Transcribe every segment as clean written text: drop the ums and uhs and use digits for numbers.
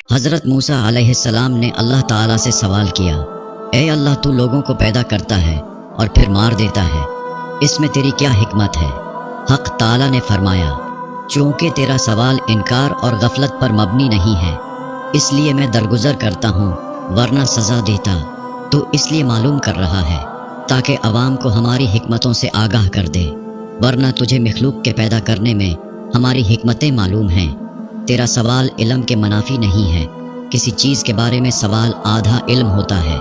حضرت موسیٰ علیہ السلام نے اللہ تعالیٰ سے سوال کیا، اے اللہ، تو لوگوں کو پیدا کرتا ہے اور پھر مار دیتا ہے، اس میں تیری کیا حکمت ہے؟ حق تعالیٰ نے فرمایا، چونکہ تیرا سوال انکار اور غفلت پر مبنی نہیں ہے، اس لیے میں درگزر کرتا ہوں، ورنہ سزا دیتا۔ تو اس لیے معلوم کر رہا ہے تاکہ عوام کو ہماری حکمتوں سے آگاہ کر دے، ورنہ تجھے مخلوق کے پیدا کرنے میں ہماری حکمتیں معلوم ہیں۔ تیرا سوال علم کے منافی نہیں ہے، کسی چیز کے بارے میں سوال آدھا علم ہوتا ہے،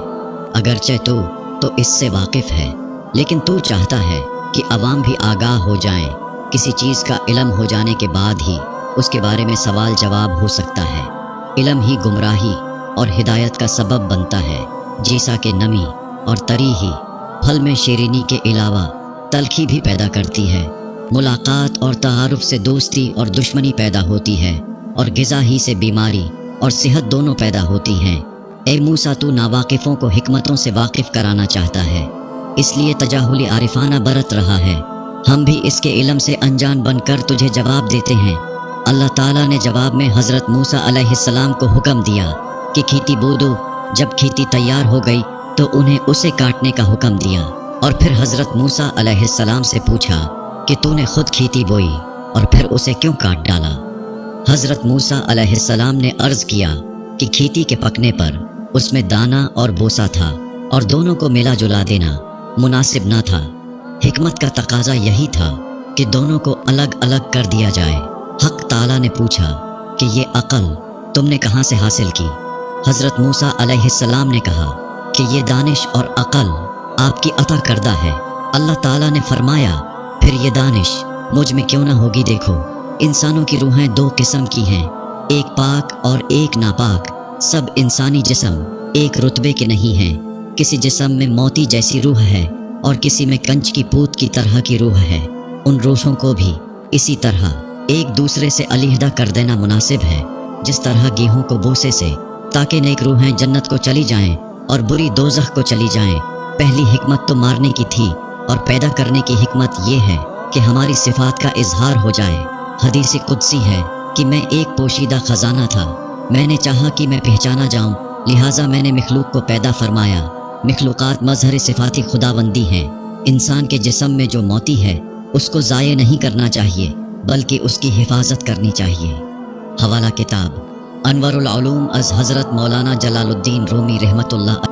اگرچہ تو اس سے واقف ہے، لیکن تو چاہتا ہے کہ عوام بھی آگاہ ہو جائیں۔ کسی چیز کا علم ہو جانے کے بعد ہی اس کے بارے میں سوال جواب ہو سکتا ہے۔ علم ہی گمراہی اور ہدایت کا سبب بنتا ہے، جیسا کہ نمی اور تری ہی پھل میں شیرینی کے علاوہ تلخی بھی پیدا کرتی ہے۔ ملاقات اور تعارف سے دوستی اور دشمنی پیدا ہوتی ہے، اور غذا ہی سے بیماری اور صحت دونوں پیدا ہوتی ہیں۔ اے موسیٰ، تو ناواقفوں کو حکمتوں سے واقف کرانا چاہتا ہے، اس لیے تجاہلی عارفانہ برت رہا ہے۔ ہم بھی اس کے علم سے انجان بن کر تجھے جواب دیتے ہیں۔ اللہ تعالیٰ نے جواب میں حضرت موسیٰ علیہ السلام کو حکم دیا کہ کھیتی بو دو۔ جب کھیتی تیار ہو گئی تو انہیں اسے کاٹنے کا حکم دیا، اور پھر حضرت موسیٰ علیہ السلام سے پوچھا کہ تو نے خود کھیتی بوئی اور پھر اسے کیوں کاٹ ڈالا؟ حضرت موسیٰ علیہ السلام نے عرض کیا کہ کھیتی کے پکنے پر اس میں دانہ اور بوسا تھا، اور دونوں کو ملا جلا دینا مناسب نہ تھا۔ حکمت کا تقاضا یہی تھا کہ دونوں کو الگ الگ کر دیا جائے۔ حق تعالیٰ نے پوچھا کہ یہ عقل تم نے کہاں سے حاصل کی؟ حضرت موسیٰ علیہ السلام نے کہا کہ یہ دانش اور عقل آپ کی عطا کردہ ہے۔ اللہ تعالیٰ نے فرمایا، پھر یہ دانش مجھ میں کیوں نہ ہوگی؟ دیکھو، انسانوں کی روحیں دو قسم کی ہیں، ایک پاک اور ایک ناپاک۔ سب انسانی جسم ایک رتبے کے نہیں ہیں، کسی جسم میں موتی جیسی روح ہے اور کسی میں کنچ کی پوت کی طرح کی روح ہے۔ ان روحوں کو بھی اسی طرح ایک دوسرے سے علیحدہ کر دینا مناسب ہے، جس طرح گیہوں کو بوسے سے، تاکہ نیک روحیں جنت کو چلی جائیں اور بری دوزخ کو چلی جائیں۔ پہلی حکمت تو مارنے کی تھی، اور پیدا کرنے کی حکمت یہ ہے کہ ہماری صفات کا اظہار ہو جائے۔ حدیث قدسی ہے کہ میں ایک پوشیدہ خزانہ تھا، میں نے چاہا کہ میں پہچانا جاؤں، لہٰذا میں نے مخلوق کو پیدا فرمایا۔ مخلوقات مظہر صفاتی خداوندی ہیں۔ انسان کے جسم میں جو موتی ہے اس کو ضائع نہیں کرنا چاہیے، بلکہ اس کی حفاظت کرنی چاہیے۔ حوالہ کتاب انور العلوم از حضرت مولانا جلال الدین رومی رحمۃ اللہ